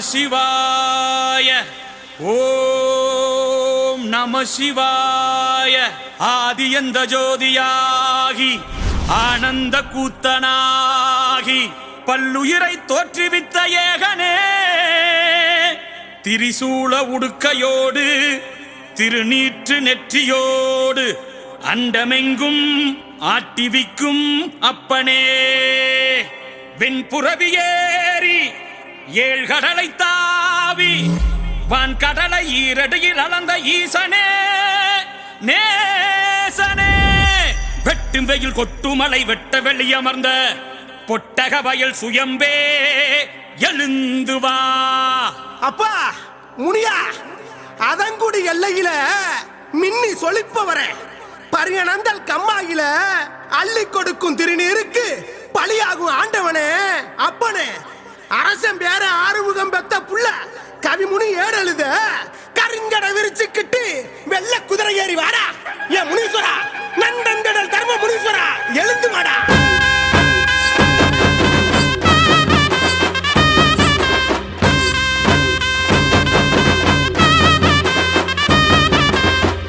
சிவாய. ஓம் நம சிவாய. ஆதியந்த ஜோதியாகி ஆனந்த கூத்தனாகி பல்லுயிரை தோற்றுவித்த ஏகனே திரிசூல உடுக்கையோடு திருநீற்று நெற்றியோடு அண்டமெங்கும் ஆட்டிவிக்கும் அப்பனே வெண்புறவியேறி ஏழ்கடலை தாவி வான் கடலை ஈரடியில் அளந்த ஈசனே நேசனே வெட்டும் வெயில் கொட்டுமலை வெட்ட வெளியமர்ந்த பொட்டக வயல் சுயம்பே எழுந்து வா. அப்பா முனியா, அதங்குடி எல்லையில மின்னி சொலிப்பவரே, பரியனந்தல் கம்மாயில அள்ளி கொடுக்கும் திருநீருக்கு பலியாகும் ஆண்டவனே அப்பனே, அரசன் பேர ஆறுமுகம் பெத்த புள்ள கவிமுனி ஏறெழுத கருங்கட விரிச்சுக்கிட்டு வெள்ள குதிரை ஏறி வாடா என் முனீஸ்வரா, நந்தங்கடல் தர்ம முனீஸ்வரா, எழுந்து வாடா.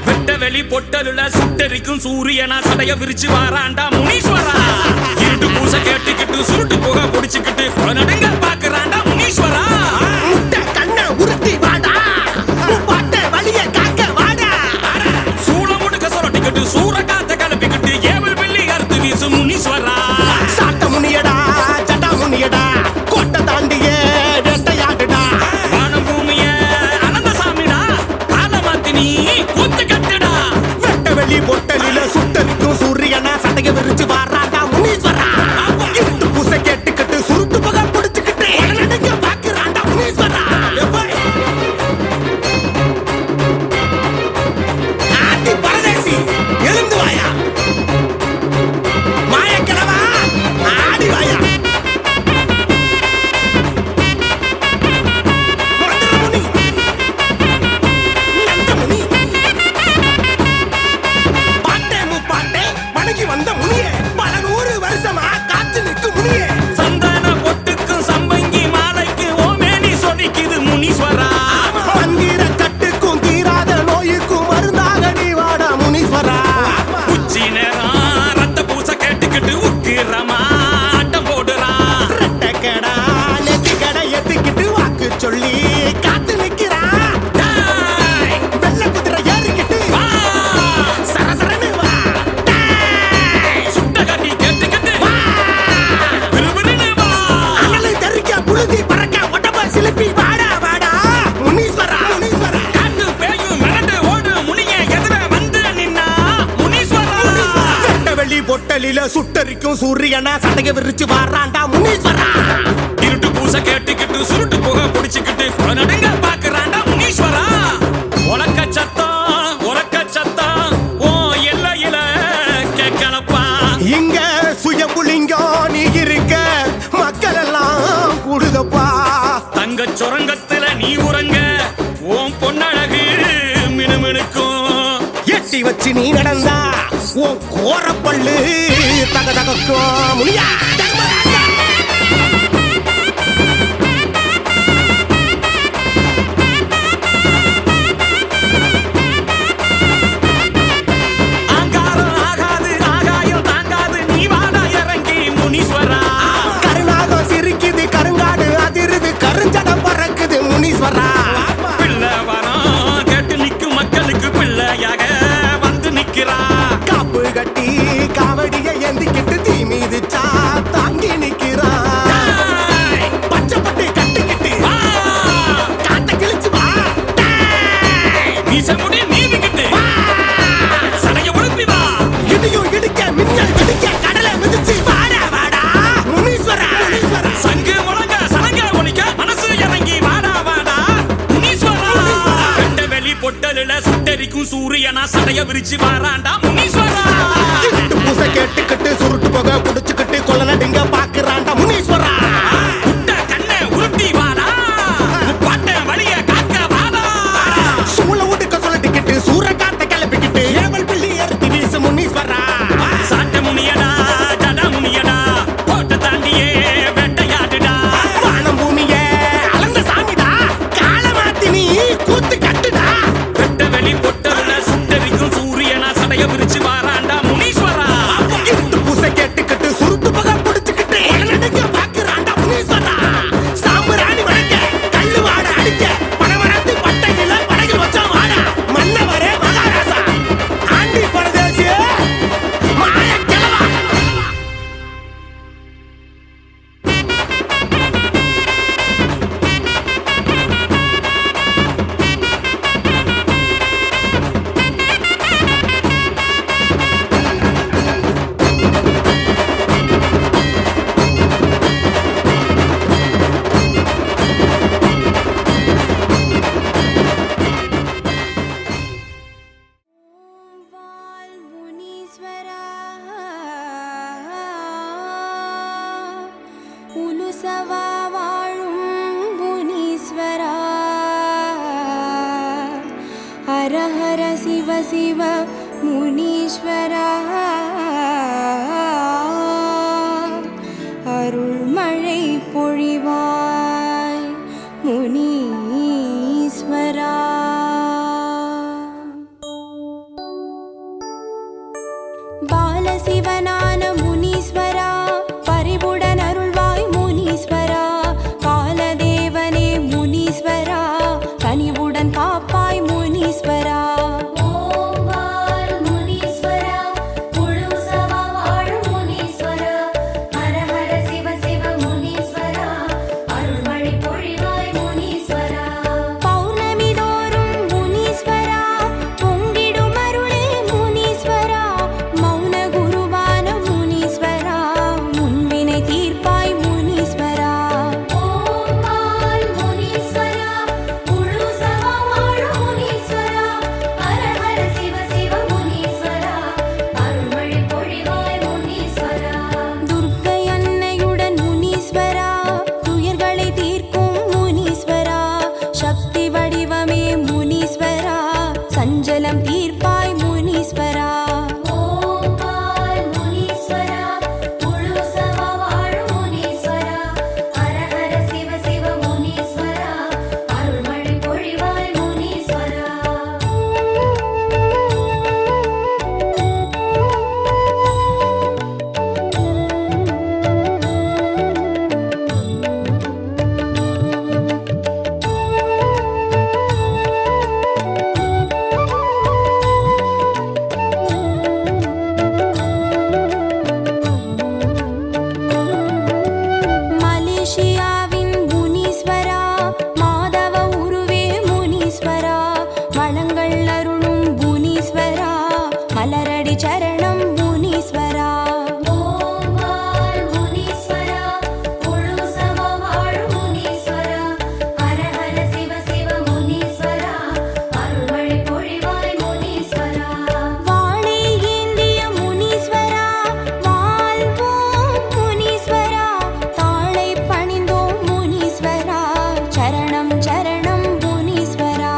வெட்டவெளி பொட்டலுல சுட்டரிக்கும் சூரியனா சடைய விரிச்சு வாராண்டா முனீஸ்வரா. இருட்டு பூச கேட்டுக்கிட்டு சுருட்டு புகை குடிச்சுக்கிட்டு குளநடுங்க பாக்குறாண்டா முனீஸ்வரா. முட்டை கண்ண உருட்டி வாடா, பாட்ட வலிய காக்க வாடா. சூள முடுக்க சொரட்டிக்கிட்டு சூற காத்த கிளப்பிக்கிட்டு ஏவல் வெள்ளி அறுத்து வீசு முனீஸ்வரா. சாட்ட முனியடா ஜட்டா முனியடா, கோட்டை தாண்டியே வேட்டையாடுடா. வானம் பூமிய அனந்த சாமிடா, கால மாத்தி நீ கூத்து கட்டுடா. வெட்டவெளி பொட்டலில சுட்டரிக்கும் சூரியனா சடைய விரிச்சு வாராண்டா முனீஸ்வரா. இருட்டு பூசை கேட்டுக்கிட்டு சுருட்டு புகை பிடிச்சுக்கிட்டு நடுங்க பாக்குறாண்டா முனீஸ்வரா. ஆதி பரதேசி எழுந்து வாயா, மாயக்கிழவா ஆடி வாயா. மதுரமுனி, நந்தமுனி, பாட்டே முப்பாட்டே வணங்கி வந்த முனியே, பல 100 வருஷமா காத்து நிற்கும் முனியே. சந்தன பொட்டுக்கும் சம்பங்கி மாலைக்கு ஓமேனி சொலிக்குது முனீஸ்வரா. மந்திர கட்டுக்கும் தீராத நோய்க்கும் மருந்தாக நீ வாடா முனீஸ்வரா. உச்சி நேரம் ரத்த பூச கேட்டுக்கிட்டு உக்கிரமா ஆட்டம் போடுறா. ரெட்டக்கடா நெத்திக்கடை எத்திக்கிட்டு வாக்கு சொல்லி காத்து நிக்கிறா. டேய், வெள்ள குதிரை ஏறிக்கிட்டு வா. சரசரன்னு வா. சுட்ட கட்டி கேட்டுக்கிட்டு வா. விறுவிறுன்னு வா. அனலை தெறிக்க புழுதி பறக்க ஒட்டப்ப சிலுப்பி வாடா வாடா முனீஸ்வரா. முனீஸ்வரா காட்டு பேயும் மிரண்டு ஓடு முனிய எதிர வந்து நின்னா முனீஸ்வரா. வெள்ளி பொட்டலில சுட்டரிக்கும் சூரியனா சடைய விரிச்சு வாராண்டா முனீஸ்வரா. இருட்டு பூச கேட்டுக்கிட்டு சுருட்டு புகை குடிச்சுக்கிட்டு குளநடுங்க பாக்குறாண்டா முனீஸ்வரா. உலக்க சத்தம் ஓ எல்லையில கேட்கலப்பா. இங்க சுயம்புலிங்கம் நீ இருக்க மக்கள் எல்லாம் கூடுதப்பா. தங்க சுரங்கத்துல நீ உறங்க ஓம் பொன்னழகு மினுமினுக்கும். எட்டி வச்சு நீ நடந்தா உன் கோரப்பள்ளு தகதகக்கும் முனியா. தர்மராஜா. ஆங்காரம் ஆகாது ஆகாயம் தாங்காது நீ வாடா இறங்கி முனீஸ்வரா. கருநாகம் சிரிக்குது கருங்காடு அதிருது கருஞ்சடம் பறக்குது முனீஸ்வரா. பிள்ளை வரம் கேட்டு நிக்கும் மக்களுக்கு பிள்ளையாக வந்து நிக்கிறா. காப்பு கட்டி காவடிய ஏந்திக்கிட்டு தீ மீதிச்சா தாங்கி நிக்கிறா. டேய், பச்சைப்பட்டு கட்டிக்கிட்டு வா. காட்ட கிழிச்சு வா. மீசமுடி நீவிக்கிட்டு வா. சடைய உழுப்பி வா. இடியும் இடிக்க மின்னல் வெடிக்க கடலை மிதிச்சு வாடா வாடா முனீஸ்வரா. முனீஸ்வரா சங்கு முழங்க சலங்க ஒலிக்க மனசு இறங்கி வாடா வாடா முனீஸ்வரா. கண்ட வெளி பொட்டலுல சுட்டரிக்கும் சூரியனா சடைய விரிச்சு வாராண்டா முனீஸ்வரா. இருட்டு பூசை கேட்டுக்கிட்டு சுருட்டு புகை புடிச்சுக்கிட்டு கொள்ள நடுங்க பாக்குறாண்டா முனீஸ்வரா. முட்டை கண்ணை உருட்டி வாடா. முப்பாட்ட வழிய காக்க வாடா. சூள உடுக்க சொல்லட்டிக்கிட்டு சூற காத்த கிளப்பிக்கிட்டு ஏவல் பிள்ளி அறுத்தி வீசு முனீஸ்வரா. சாட்ட முனியடா ஜட முனியடா, கோட்டை தாண்டியே வேட்டையாடுடா. வானம் பூமியே அளந்த சாமிடா, முனீஸ்வரா உலுசவா வாழும் முனீஸ்வரா ஹர ஹர சிவ சிவ முனீஸ்வரா அருள்மழை பொழிவாய் முனீஸ்வரா. பாலசிவனான முனீஸ்வரா பரிவுடன் அருள்வாய் முனீஸ்வரா. காலதேவனே முனீஸ்வரா கனிவுடன் காப்பாய் முனீஸ்வரா. சஞ்சலம் தீர்ப்பாய் முனீஸ்வரா. சரணம் முனீஸ்வரா. வாழை ஏந்திய முனீஸ்வரா வாழ்வோம் முனீஸ்வரா. தாளை பணிந்தோம் முனீஸ்வரா சரணம் சரணம் முனீஸ்வரா.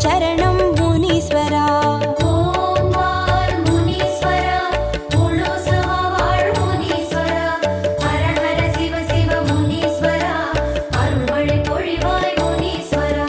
சரணம் முனீஸ்வரா. ஓம் வாழ் முனீஸ்வரா, முழுசுமா வாழ் முனீஸ்வரா, ஹர ஹர சிவ சிவ முனீஸ்வரா, அருள்மழை பொழிவாய் முனீஸ்வரா.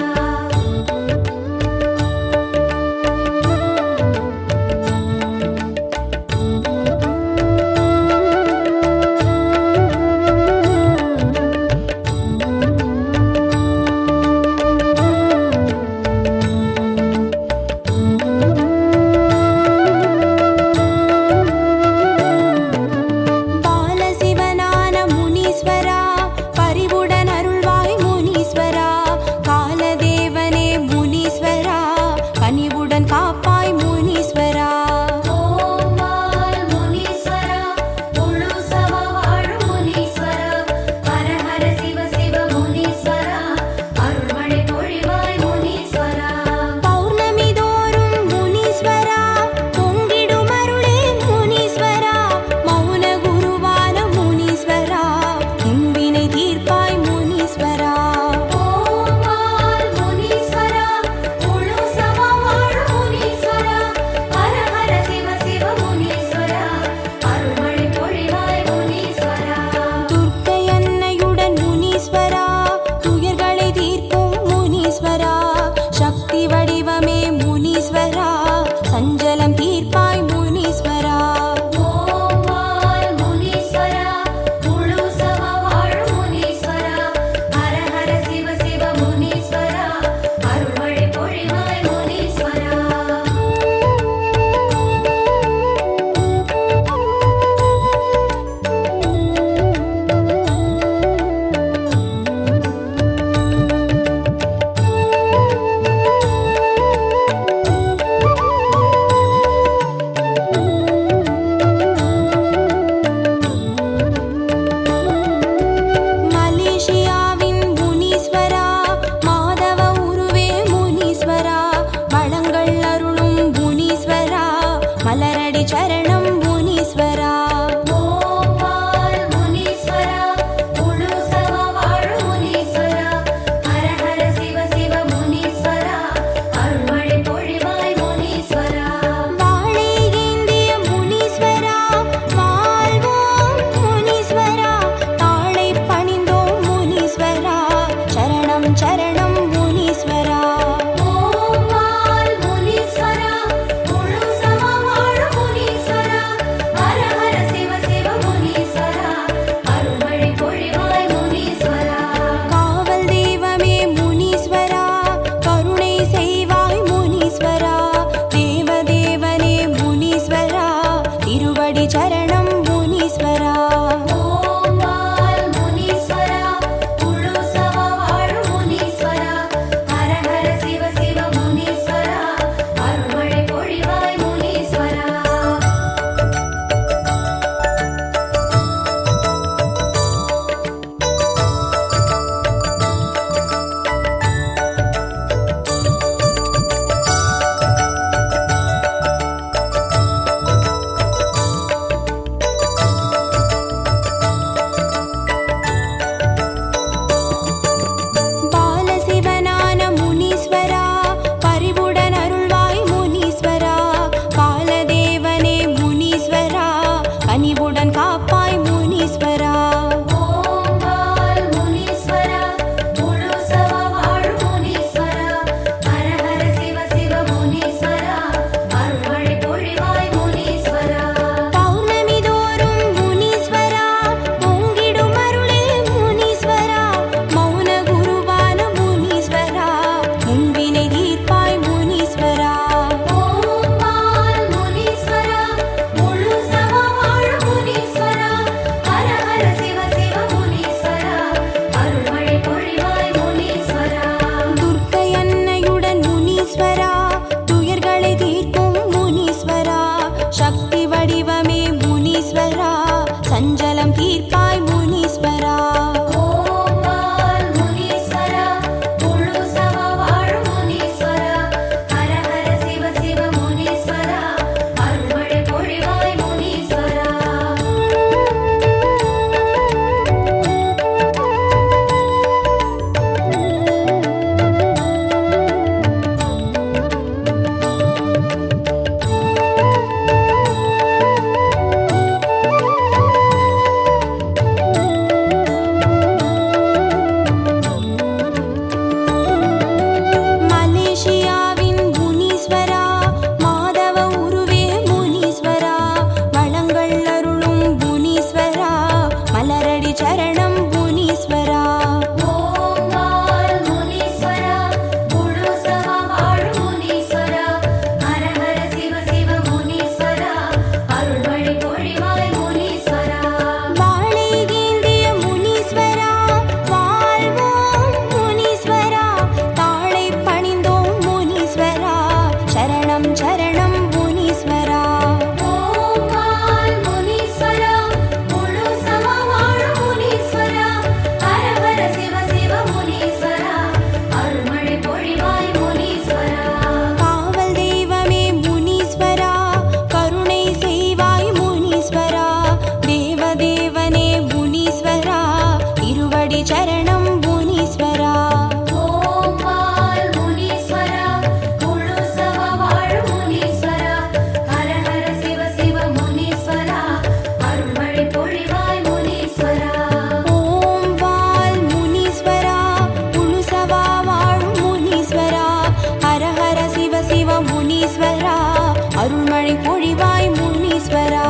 அருள்மழை பொழிவாய் முனீஸ்வரா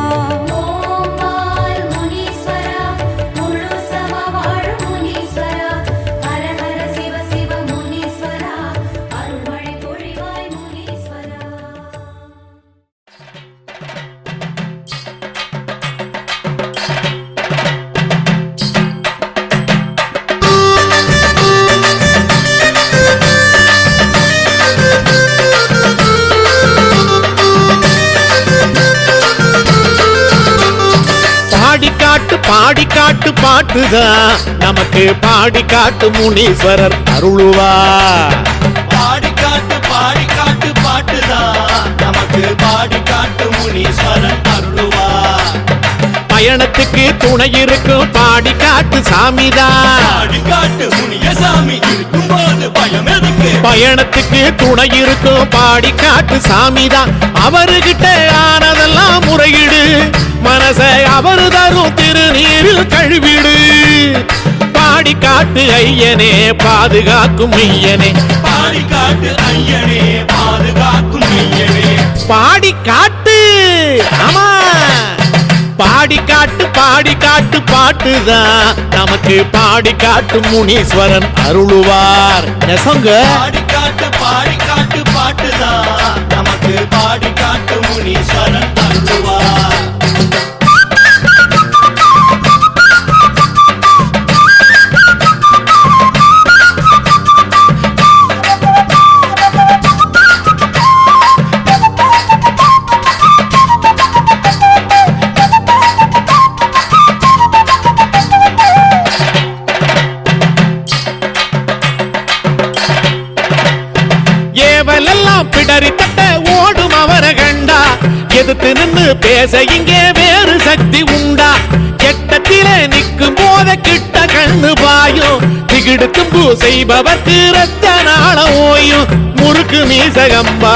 ஓம் வாள் முனீஸ்வரா முழு சம வாழ் முனீஸ்வரா ஹர ஹர சிவ சிவ முனீஸ்வரா அருள்மழை பொழிவாய் முனீஸ்வரா. பாடி காட்டு பாட்டுதான் நமக்கு பாடி காட்டு முனீஸ்வரர் அருளுவா. பாடி காட்டு பாட்டுதான் நமக்கு பாடி காட்டு முனீஸ்வரன் அருளுவா. பயணத்துக்கு துணை இருக்கும் பாடி காட்டு சாமிதான். பாடி காட்டு முனியசாமி இருக்கும்போது பயம் எதுக்கு? பயணத்துக்கு துணை இருக்கும் பாடி காட்டு சாமிதான். அவருகிட்ட ஆனதெல்லாம் முறையிடு, மனசை அவரு தரும் திருநீரில் கழுவிடு. பாடி காட்டு ஐயனே பாதுகாக்கும் ஐயனே, பாடி காட்டு ஐயனே பாதுகாக்கும் ஐயனே. பாடி காட்டு. ஆமா, பாடி காட்டு பாட்டுதான் நமக்கு பாடி காட்டு முனீஸ்வரன் அருளுவார். நெசங்க பாடி காட்டு பாட்டுதான் நமக்கு பாடி காட்டு முனீஸ்வரன் அருளுவா. ஏவலெல்லாம் பிடரி தட்ட ஓடும் அவரை கண்டா, எதிர்த்து நின்று பேச இங்கே வேறு சக்தி உண்டா? கெட்டத்திலே நிற்கும் போத கிட்ட கண்ணு பாயும், திகிடு தும்பு செய்பவர்க்கு ரத்த நாள ஓயும். முறுக்கு மீசகம்பா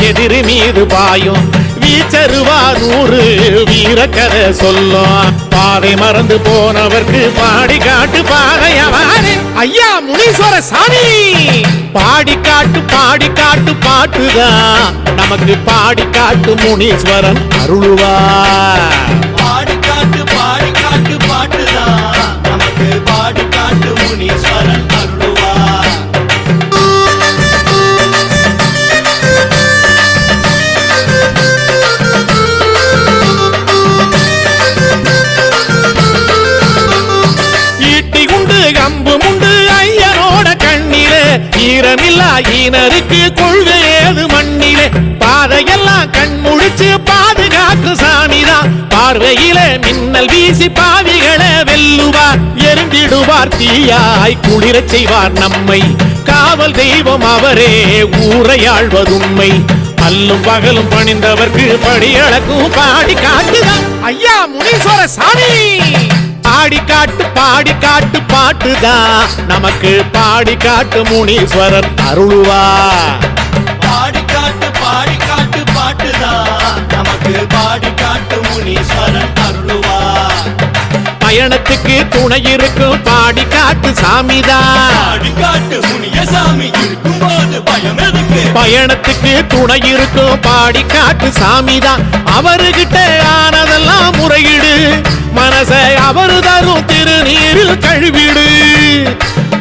எதிரி மீது பாயும், வீச்சருவா 100 வீரக்கதை சொல்லும். பாதை மறந்து போனவர்க்கு பாடி காட்டு பாதையவாரே ஐயா முனீஸ்வர சாமி. பாடி காட்டு பாட்டுதான் நமக்கு பாடி காட்டு முனீஸ்வரன் அருளுவா. பாடி காட்டு பாட்டுதான் நமக்கு பாடி காட்டு முனீஸ்வரன் அருளுவா. ஈட்டி உண்டு கம்பு முண்டு ஐயனோட கண்ணிலே, ஈரமில்லா ஈனருக்கு கொள்கை ஏது மண்ணிலே. பாதையெல்லாம் கண் முழிச்சு பாதுகாக்கு சாமிதான், பார்வையிலே மின்னல் வீசி பாவிகளை வெல்லுவார். எரிந்திடுவார் தீயாய் குளிரச் செய்வார் நம்மை, காவல் தெய்வம் அவரே ஊரையாழ்வதுண்மை. அல்லும் பகலும் பணிந்தவர்க்கு படியளக்கும் பாடி காட்டுதான் ஐயா முனீஸ்வர சாமி. பாடி காட்டு பாட்டுதான் நமக்கு பாடி காட்டு முனீஸ்வரன் அருளுவா. பாடி காட்டு பாட்டுதான் நமக்கு பாடி காட்டு முனீஸ்வரன் அருளுவா. பயணத்துக்கு துணை இருக்கும் பாடி காட்டு சாமிதான். பாடி காட்டு முனியசாமி இருக்கும்போது பயம் எதுக்கு? பயணத்துக்கு துணை இருக்கும் பாடி காட்டு சாமிதான். அவருகிட்ட ஆனதெல்லாம் முறையிடு, மனசை அவரு தரும் திருநீரில் கழுவிடு.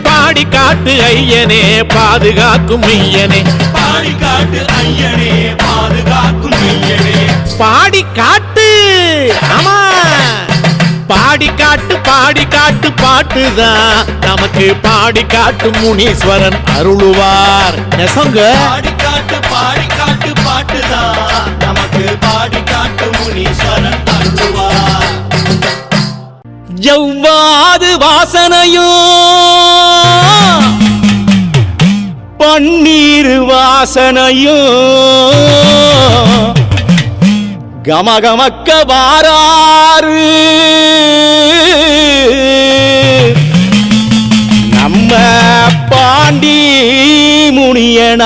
பாடி காட்டு ஐயனே பாதுகாக்கும் ஐயனே, பாடி காட்டு ஐயனே பாதுகாக்கும் ஐயனே. பாடி காட்டு. ஆமா, பாடி காட்டு பாட்டுதான் நமக்கு பாடி காட்டு முனீஸ்வரன் அருளுவார். நெசங்க பாடி காட்டு பாட்டுதான் நமக்கு பாடி காட்டு முனீஸ்வரன் அருளுவா. எவ்வாது வாசனையோ பன்னீர் வாசனையோ கமகமக்க வாராரு நம்ம பாண்டி முனியனாரு.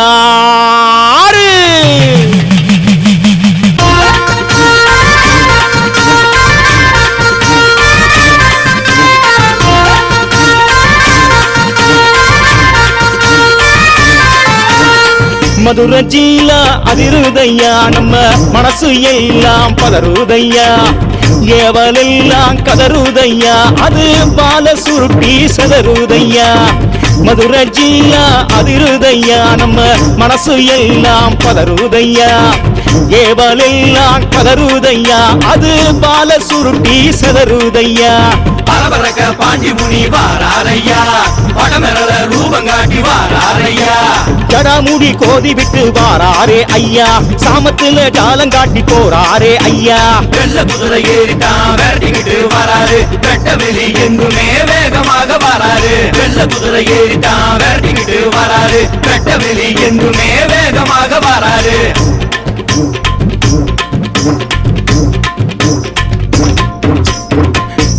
மதுரை ஜில்லா அதிருதையா நம்ம மனசு எல்லாம் பதறுதையா ஏவலெல்லாம் கதறுதையா அது பால சுருட்டி செதறுதையா மதுரை ஜில்லா அதிருதையா நம்ம மனசு எல்லாம் பதறுதையா ஏவலெல்லாம் கதறுதையா அது பால சுருட்டி செதறுதையா பரபரக்க பாண்டி முனி வாராரையா படமெரல ரூபங்காட்டி வாராரையா ஜடாமுடி கோதி விட்டு வாராரே ஐயா சாமத்துல ஜாலங்காட்டி போறாரே ஐயா வெள்ள குதிரை ஏறிட்டான் விரட்டிக்கிட்டு வராரு வெட்ட வெளி எங்குமே வேகமாக வராரு வெள்ள குதிரை ஏறிட்டான் விரட்டிக்கிட்டு வராரு வெட்ட வெளி எங்குமே வேகமாக வராரு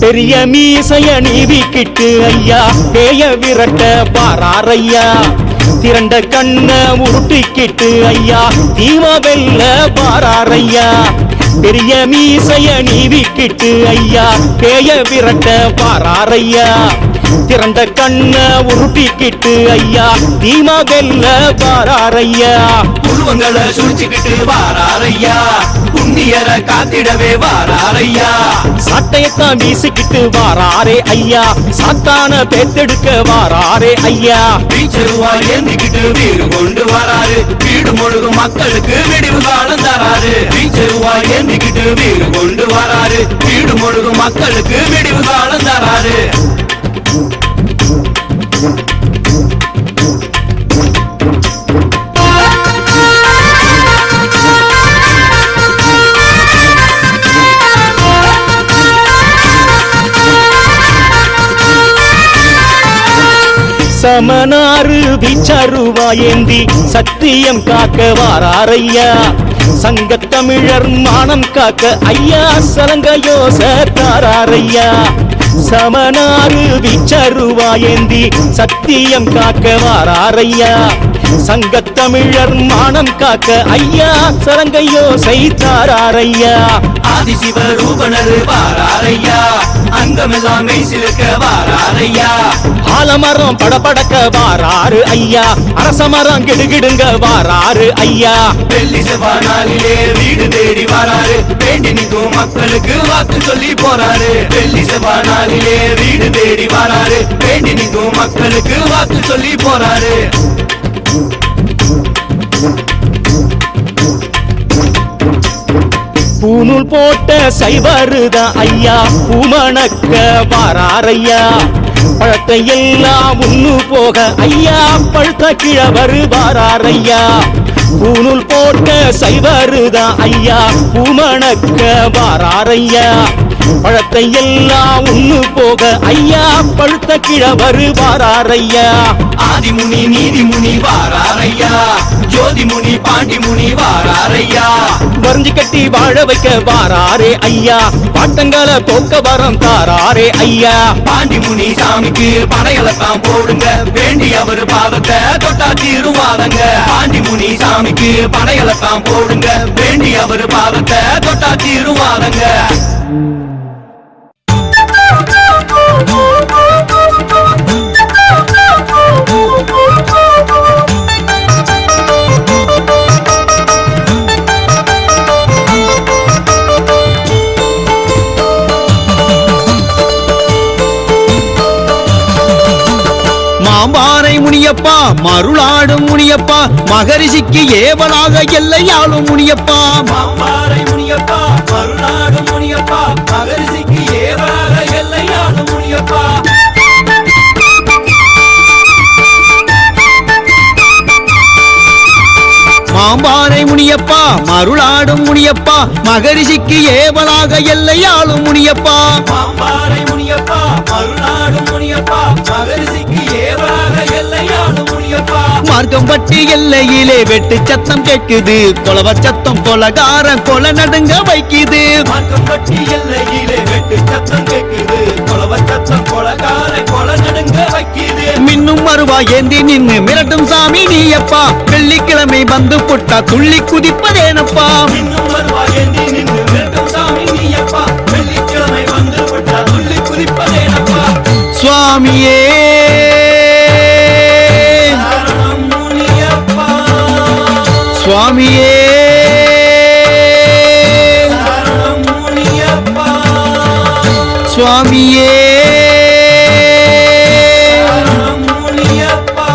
பெரிய மீசைய நீவிக்கிட்டு ஐயா பேய விரட்ட பாராரையா திரண்ட கண்ண உருட்டிக்கிட்டு ஐயா தீம வெல்ல பாராரையா பெரிய மீசைய நீவிக்கிட்டு ஐயா பேய விரட்ட பாராரையா திரண்ட கண்ண உருட்டிக்கிட்டு ஐயா தீம வெல்ல பாராரையா உருவங்களை சுழிச்சுக்கிட்டு வாராரையா புண்ணியரை காத்திடவே வாராரையா சாட்டையத்தான் வீசிக்கிட்டு வாராரே ஐயா சாத்தான பேத்தெடுக்க வாராரே ஐயா பீச்சருவாய் ஏந்திக்கிட்டு வீடு கொண்டு வராரு வீடு முழுகும் மக்களுக்கு விடிவு காலம் தராரு பீச்சருவாய் ஏந்திக்கிட்டு வீடு கொண்டு வராரு வீடு முழுகும் மக்களுக்கு விடிவு காலம் தராரு சமனாறு பிச்சருவா ஏந்தி சத்தியம் காக்க வாராரையா சங்கத்தமிழர் மானம் காக்க ஐயா சலங்கையோச தாராரையா சமனாறு பிச்சருவா ஏந்தி சத்தியம் காக்க வாராரையா சங்கத்தமிழர் மானம் காக்க ஐயா சலங்கையோசை தாராரையா ஆதிசிவ ரூபனரு வாராரையா அங்கமெல்லாம் மெய்சிலுக்க வாராரையா ஆலமரம் படபடக்க வாராரு ஐயா அரசமரம் கிடுகிடுங்க வாராரு ஐயா வெள்ளி செவ்வாய் நாளிலே வீடு தேடி வராரு வேண்டி நிற்கும் மக்களுக்கு வாக்கு சொல்லி போறாரு வெள்ளி செவ்வாய் நாளிலே வீடு தேடி வராரு வேண்டி நிற்கும் மக்களுக்கு வாக்கு சொல்லி போறாரு பூநூல் போட்ட சைவருதான் ஐயா பூமணக்க வாராரையா பழத்தை எல்லாம் உண்ணு போக ஐயா பழுத்த கிழவரு வாராரையா பூநூல் போட்ட சைவருதான் ஐயா பூமணக்க வாராரையா பழத்தை எல்லாம் உண்ணு போக ஐயா பழுத்த கிழவரு வாராரையா ஆதிமுனி நீதிமுனி வாராரையா ஜோதிமுனி பாண்டிமுனி வாராரையா வரைஞ்சி கட்டி வாழ வைக்க வாராரே ஐயா பாட்டங்கால போக்க வரம் தாராரே ஐயா பாண்டிமுனி சாமிக்கு படையலத்தான் போடுங்க வேண்டி அவர் பாதத்தை தொட்டா தீருவாதங்க பாண்டிமுனி சாமிக்கு படையலத்தான் போடுங்க வேண்டி அவர் பாதத்தை தொட்டா தீருவாதங்க மாம்பாறை முனியப்பா மருளாடும் முனியப்பா மகரிஷிக்கு ஏவலாக எல்லையாளும் முனியப்பா மாம்பாறை முனியப்பா மருநாடு முனியப்பா மகரிஷிக்கு ஏவலாக எல்லையாடும் முனியப்பா மாம்பாறை முனியப்பா மருளாடும் முனியப்பா மகரிஷிக்கு ஏவலாக எல்லையாளும் முனியப்பா மாம்பாறை முனியப்பா மருநாடு முனியப்பா மகரிஷிக்கு ஏவலாக எல்லையாடும் முனியப்பா மார்க்கம்பட்டி எல்லையிலே வெட்டு சத்தம் கேட்குது கொலவ சத்தம் கொலகாரம் கொலை நடுங்க வைக்குது மார்க்கம்பட்டி எல்லையிலே வெட்டு சத்தம் கேட்குது கொலவ சத்தம் கொலகார கொலை நடுங்க வைக்குது மின்னும் மறுவா ஏந்தி நின்னு மிரட்டும் சாமி நீயப்பா வெள்ளிக்கிழமை வந்து புட்டா துள்ளி குதிப்பதேனப்பா இன்னும் வருவாய் என்று நின்று விரட்டும் சாமி நீயப்பா வெள்ளிக்கிழமை வந்து விட்டா துள்ளி குதிப்பதேனப்பா சுவாமியே சரணம் முனியப்பா சுவாமியே சரணம் முனியப்பா சுவாமியே சரணம் முனியப்பா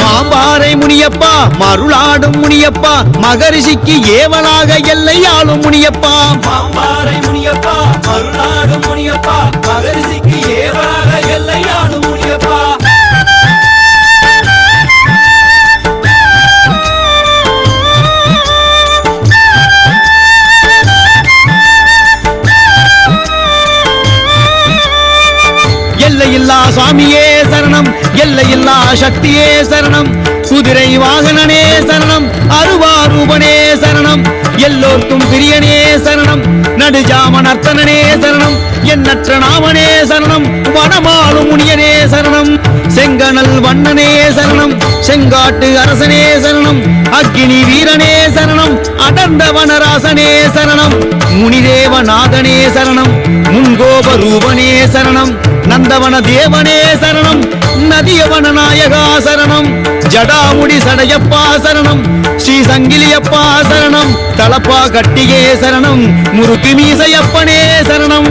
மாம்பாறை முனியப்பா மருளாடும் முனியப்பா மகரிஷிக்கு ஏவலாக எல்லையாளும் முனியப்பா மாம்பாறை முனியப்பா மருநாடு முனியப்பா மகரிஷிக்கு ஏவலாக எல்லையாடு முனியப்பா எல்லையில்லா சுவாமியே சரணம் எல்லையில்லா சக்தியே சரணம் குதிரை வாகனனே சரணம் அருவாரூபனே சரணம் எல்லோர்க்கும் பிரியனே சரணம் நடுஜாம நர்த்தனனே சரணம் எண்ணற்ற நாமனே சரணம் வனமாளும் முனியனே சரணம் செங்கனல் வண்ணனே சரணம் செங்காட்டு அரசனே சரணம் அக்கினி வீரனே சரணம் அடர்ந்த வனராசனே சரணம் முனிதேவநாதனே சரணம் முன்கோப ரூபனே சரணம் நந்தவன தேவனே சரணம் நதியவன நாயகா சரணம் ஜடாமுடி சடையப்பா சரணம் ஸ்ரீ சங்கிலியப்பா சரணம் தலப்பா கட்டியே சரணம் முருகு மீசையப்பனே சரணம்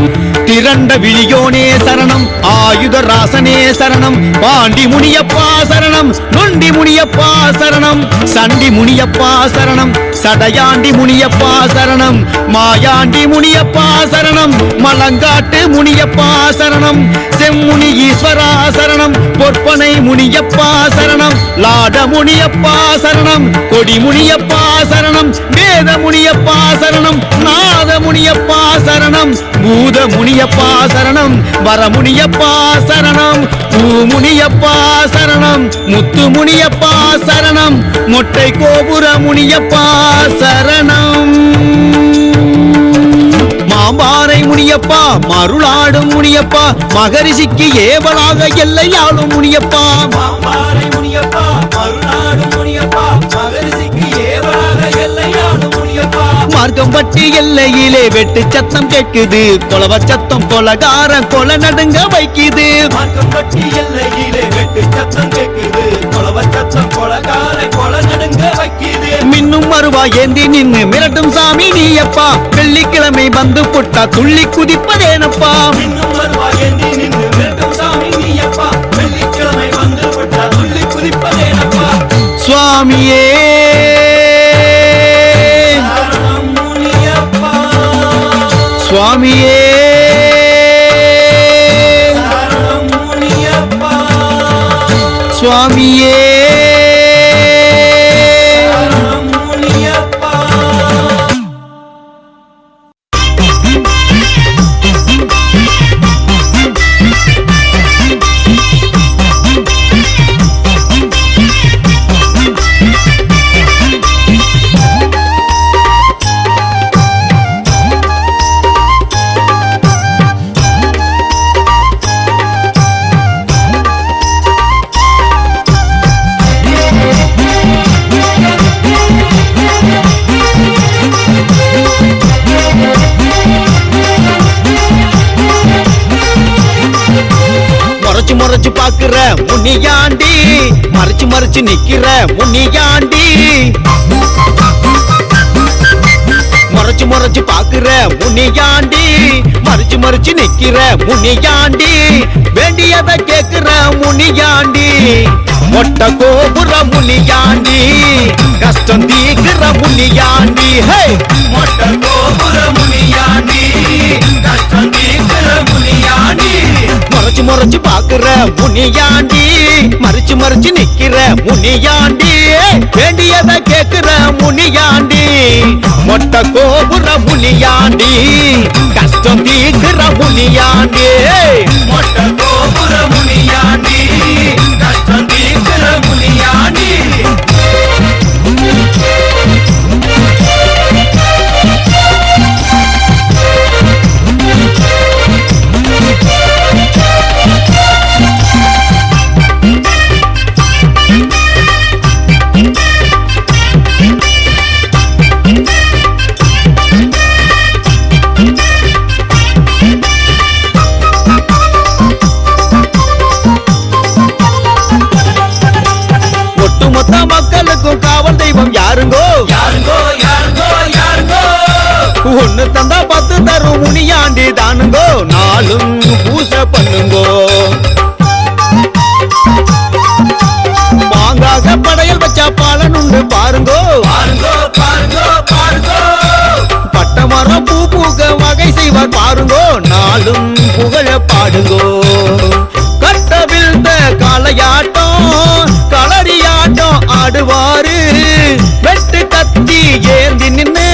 திரண்ட விழியோனே சரணம் ஆயுத ராசனே சரணம் பாண்டி முனியப்பா சரணம் நொண்டி முனியப்பா சரணம் சண்டி முனியப்பா சரணம் சடையாண்டி முனியப்பா சரணம் மாயாண்டி முனியப்பா சரணம் மலங்காட்டு முனியப்பா சரணம் செம்முனி ஈஸ்வரா சரணம் பொற்பனை முனியப்பா சரணம் லாட முனியப்பா சரணம் கொடி முனியப்பா சரணம் வேத முனியப்பா சரணம் நாத முனியப்பா சரணம் பூத முனியப்பா சரணம் வரமுனியப்பா சரணம் பூமுனியப்பா சரணம் முத்து முனியப்பா சரணம் மொட்டை கோபுர முனியப்பா சரணம் மாம்பாறை முனியப்பா மருளாடும் முனியப்பா மகரிஷிக்கு ஏவலாக எல்லையாளும் முனியப்பா மாம்பாறை முனியப்பா மருநாடு முனியப்பா மகரிஷிக்கு ஏவலாக எல்லையாடு முனியப்பா மார்க்கம் பட்டி எல்லையிலே வெட்டு சத்தம் கேட்குது கொலவ சத்தம் கொலகார கொல நடுங்க வைக்குது மார்க்கம்பட்டி எல்லையிலே வெட்டு சத்தம் கேட்குது கொலவ சத்தம் கொலகார கொல நடுங்க வைக்குது மின்னும் மறுவா ஏந்தி நின்னு மிரட்டும் சாமி நீயப்பா வெள்ளிக்கிழமை வந்து புட்டா துள்ளி குதிப்பதேனப்பா இன்னும் வருவாய் என்று நின்று விரட்டும் சாமி நீயப்பா வெள்ளிக்கிழமை வந்து விட்டா துள்ளி குதிப்பதேனப்பா சுவாமியே சரணம் முனியப்பா சுவாமியே சரணம் முனியப்பா சுவாமியே சரணம் முனியப்பா முறைச்சு முறைச்சு பாக்குற முனியாண்டி மறைச்சு மறைச்சு நிக்கிற முனியாண்டி முறைச்சு முறைச்சு பாக்குற முனியாண்டி மறைச்சு மறைச்சு நிக்கிற முனியாண்டி வேண்டியதை கேக்குற முனியாண்டி மொட்டை கோபுர முனியாண்டி கஷ்டம் தீக்குற முனியாண்டி ஹே மொட்டை கோபுர முனியாண்டி கஷ்டம் தீர்க்கிற முனியாண்டி முறைச்சு முறைச்சு பாக்குற முனியாண்டி மறைச்சு மறைச்சு நிக்கிற முனியாண்டி வேண்டியதை கேக்குற முனியாண்டி மொட்டை கோபுர முனியாண்டி கஷ்டம் தீக்குற முனியாண்டி மொட்டை கோபுர முனியாண்டி கஷ்டம் தீர்க்கிற முனியாண்டி யாருங்கோ யாருங்கோ யாருங்கோ யாருங்கோ ஒண்ணு தந்தா 10 தரும் முனியாண்டி தானுங்கோ நாளும் பூசை பண்ணுங்கோ பாங்காக படையல் வச்சா பலன் உண்டு பாருங்கோ பாருங்கோ பாருங்கோ பாருங்கோ பட்டமரம் பூ பூக்க வகை செய்வார் பாருங்கோ நாளும் புகழ பாடுங்கோ கட்டவிழ்ந்த காளையாட்டம் களரியாட்டம் ஆடுவாரு வெட்டு கத்தி ஏந்தி நின்னு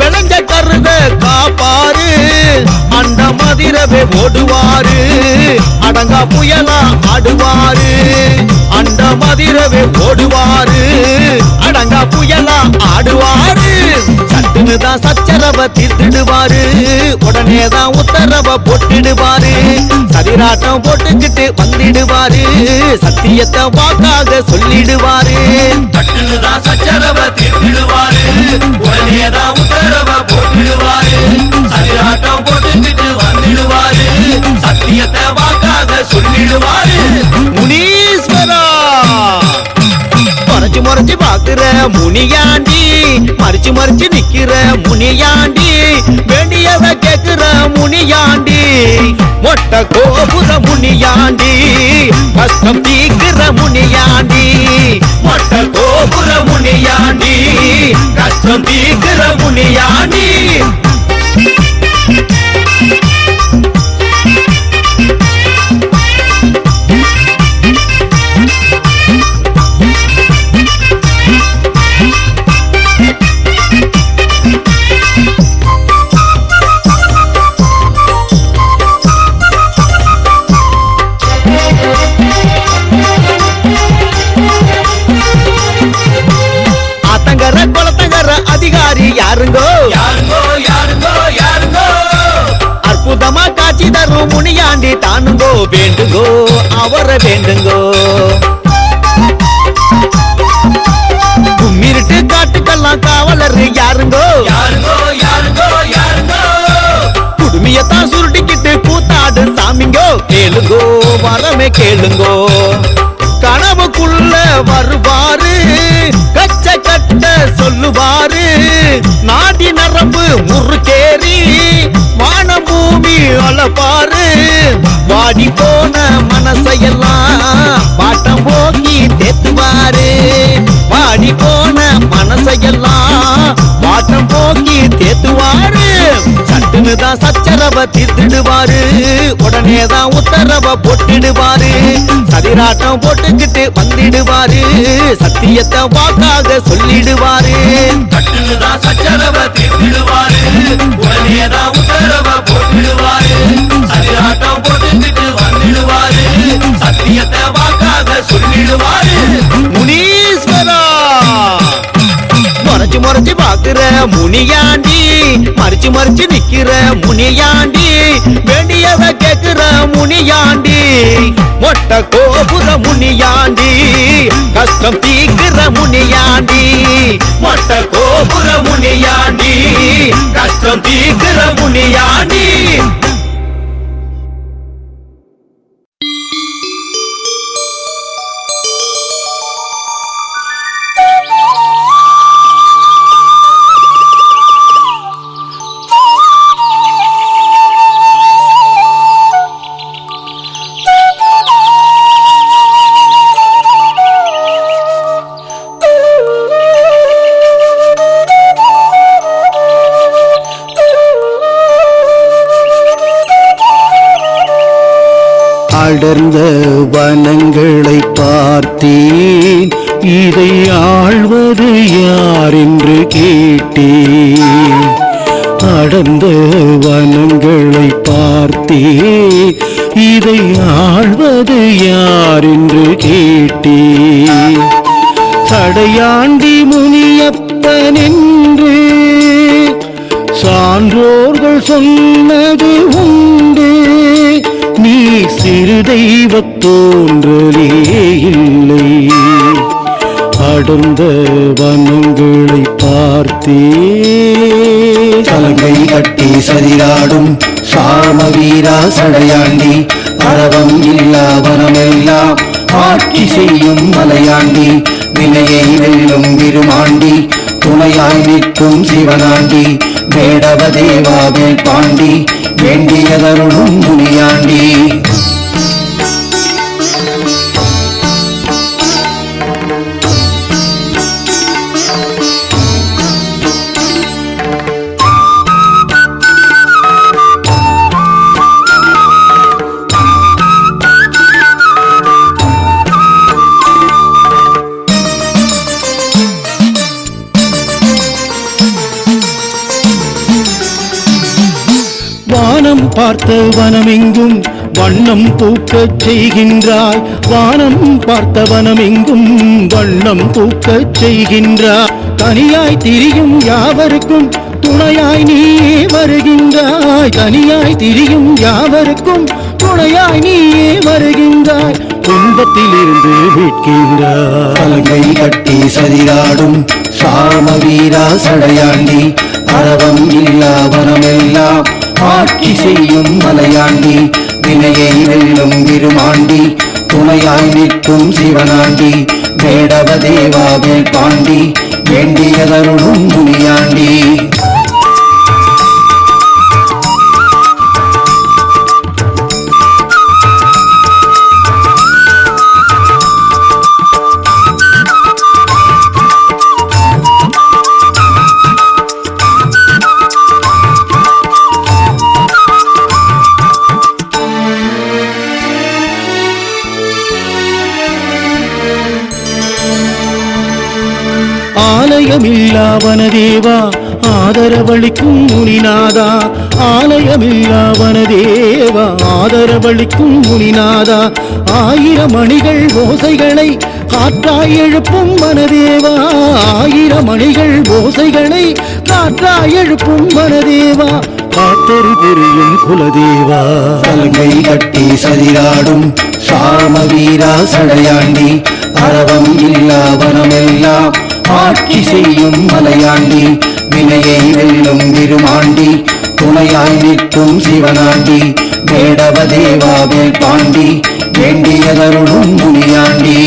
விளைஞ்ச கருத காப்பாரு அண்ட மதிரவே ஓடுவாரு அடங்கா புயலா ஆடுவாரு அண்ட மதிரவே ஓடுவாரு அடங்கா புயலா ஆடுவாரு சட்டுனுதான் சச்சரவ தீர்த்திடுவாரு உடனேதான் உத்தரவ போட்டிடுவாரு சதிராட்டம் போட்டுக்கிட்டு வந்திடுவாரு சத்தியத்தை வாக்காக சொல்லிடுவாரு தட்டுனுதான் சச்சரவ தீர்த்திடுவாரு உடனேதான் உத்தரவ போட்டிடுவாரு சதிராட்டம் போட்டுக்கிட்டு வந்திடுவாரு சத்தியத்தை வாக்காக சொல்லிடுவாரு முனீஸ்வரா மறைச்சு மறைச்சு பாக்குற முனியாண்டி மறைச்சு மறைச்சு நிக்கிற முனியாண்டி வேண்டியத கேக்குற முனியாண்டி மொட்டை கோபுர முனியாண்டி கஷ்டம் தீக்கிற முனியாண்டி மொட்டை கோபுர முனியாண்டி கஷ்டம் தீக்கிற முனியாண்டி ஆத்தங்கர குளத்தங்கர அதிகாரி யாருங்கோ யாருங்கோ யாருங்கோ யாருங்கோ அற்புதமா காட்சி தரும் முனியாண்டி தானுங்கோ வேண்டுங்கோ அவரை வேண்டுங்கோ கும்மிருட்டு காட்டுக்கெல்லாம் காவலர் யாருங்கோ யாருங்கோ யாருங்கோ யாருங்கோ குடுமியத்தான் சுருட்டிக்கிட்டு கூத்தாடு சாமிங்கோ கேளுங்கோ வரமே கேளுங்கோ கனவுக்குள்ள வருவாரு கச்ச கட்ட சொல்லுவாரு நாடி நரம்பு முறுக்கேறி வானம் பூமி அளப்பாரு வாடி போன மனசையெல்லாம் பாட்டம் போக்கி தேத்துவாரு வாடி போன மனசையெல்லாம் பாட்டம் போக்கி தேத்துவாரு சட்டுனுதான் சச்சரவ தீர்த்திடுவாரு உடனேதான் உத்தரவ போட்டிடுவாரு சதிராட்டம் போட்டுக்கிட்டு வந்திடுவாரு சத்தியத்தை வாக்காக சொல்லிடுவாரு தட்டுனுதான் சச்சரவ தீர்த்திடுவாரு உடனேதான் உத்தரவ போட்டிடுவாரு சதிராட்டம் போட்டுக்கிட்டு வந்திடுவாரு சத்தியத்தை வாக்காக சொல்லிடுவாரு முனீஸ்வரா மறைச்சு மறைச்சு பாக்குற முனியாண்டி மறைச்சு மறைச்சு நிக்கிற முனியாண்டி வேண்டியத கேக்குற முனியாண்டி மொட்டை கோபுர முனியாண்டி கஷ்டம் தீக்கிற முனியாண்டி மொட்டை கோபுர முனியாண்டி கஷ்டம் தீக்கிற முனியாண்டி அடர்ந்த வனங்களை பார்த்தேன் இதை ஆள்வது யார் என்று கேட்டேன் அடர்ந்த வனங்களை பார்த்தேன் இதை ஆள்வது யார் என்று கேட்டேன் சடையாண்டி முனியப்பன் என்று சான்றோர்கள் சொன்னது உண்டு நீ சிறு தெய்வத் தோன்றலே இல்லை அடர்ந்த வனங்களை பார்த்தே சலங்கை கட்டி சதிராடும் சாம வீரா சடையாண்டி அறவம் இல்லா வனமெல்லாம் ஆட்சி செய்யும் மலையாண்டி வினையை வெல்லும் விருமாண்டி துணையாய் நிற்கும் சிவனாண்டி வேடவ தேவாவே பாண்டி வேண்டியதருளும் முனியாண்டி வானம் பார்த்த வனமெங்கும் வண்ணம் பூக்கச் செய்கின்றாய் வானம் பார்த்த வனமெங்கும் வண்ணம் பூக்கச் செய்கின்றாய் தனியாய் திரியும் யாவருக்கும் துணையாய் நீயே வருகின்றாய் தனியாய் திரியும் யாவருக்கும் துணையாய் நீயே வருகின்றாய் துன்பத்திலிருந்து மீட்கின்றாய் பலகை கட்டி சதிராடும் சாம வீரா சடையாண்டி அரவம் இல்லா வனமெல்லாம் ஆட்சி செய்யும் மலையாண்டி வினையை வெல்லும் விருமாண்டி துணையாய் நிற்கும் சிவனாண்டி வேடவ தேவாவே பாண்டி வேண்டியதருளும் முனியாண்டி ஆலயமில்லா வனதேவா ஆதரவளிக்கும் முனிநாதா ஆலயமில்லா வனதேவா ஆதரவளிக்கும் முனிநாதா ஆயிரம் மணிகள் ஓசைகளை காற்றாய் எழுப்பும் மனதேவா ஆயிரம் மணிகள் ஓசைகளை காற்றாய் எழுப்பும் மனதேவா காத்தரு புரியும் குலதேவா பலகை கட்டி சதிராடும் சாம வீரா சடையாண்டி அரவம் இல்லா வனமெல்லாம் ஆட்சி செய்யும் மலையாண்டி வினையை வெல்லும் விருமாண்டி துணையாய் நிற்கும் சிவனாண்டி வேடவ தேவாவே பாண்டி வேண்டியதருளும் முனியாண்டி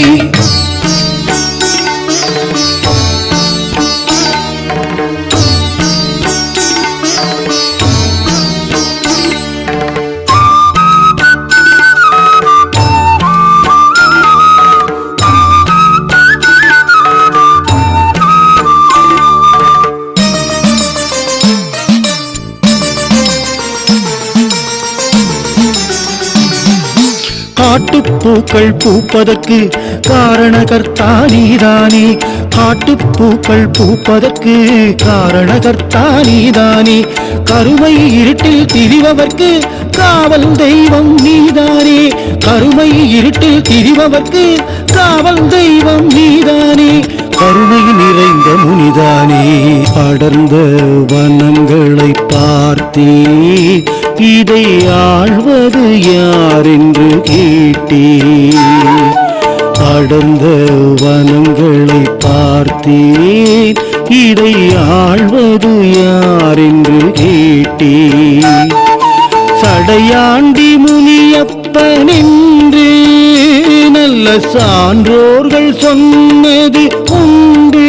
காட்டுப்பூக்கள் பூப்பதற்கு காரணகர்த்தா நீதானே காட்டுப்பூக்கள் பூப்பதற்கு காரணகர்த்தா நீதானே கருமை இருட்டில் திரிபவர்க்கு காவல் தெய்வம் நீதானே கருமை இருட்டில் திரிபவர்க்கு காவல் தெய்வம் நீதானே கருணை நிறைந்த முனிதானே அடர்ந்த வனங்களை பார்த்தே இதை ஆழ்வது யார் என்று கேட்டே அடர்ந்த வனங்களை பார்த்தேன் இதை ஆழ்வது யார் என்று கேட்டே சடையாண்டி முனியப்பன் என்று நல்ல சான்றோர்கள் சொன்னது உண்டு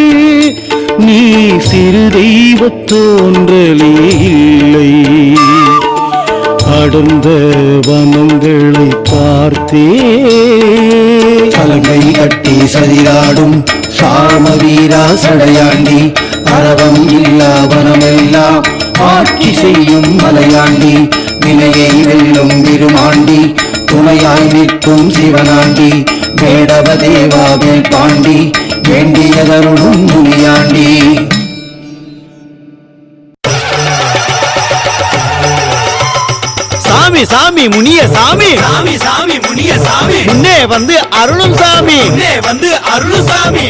நீ சிறு தெய்வத் தோன்றலே இல்லை அடர்ந்த வனங்களை பார்த்தே பலகை கட்டி சதிராடும் சாம வீரா சடையாண்டி அரவம் இல்லா வனமெல்லாம் ஆட்சி செய்யும் மலையாண்டி வினையை வெல்லும் விருமாண்டி துணையாய் நிற்கும் சிவனாண்டி வேடவ தேவாவே பாண்டி வேண்டியதருளும் முனியாண்டி சாமி சாமி முனிய சாமி சாமி சாமி முனிய சாமி முன்னே வந்து அருளும் சாமி வந்து அருள் சாமி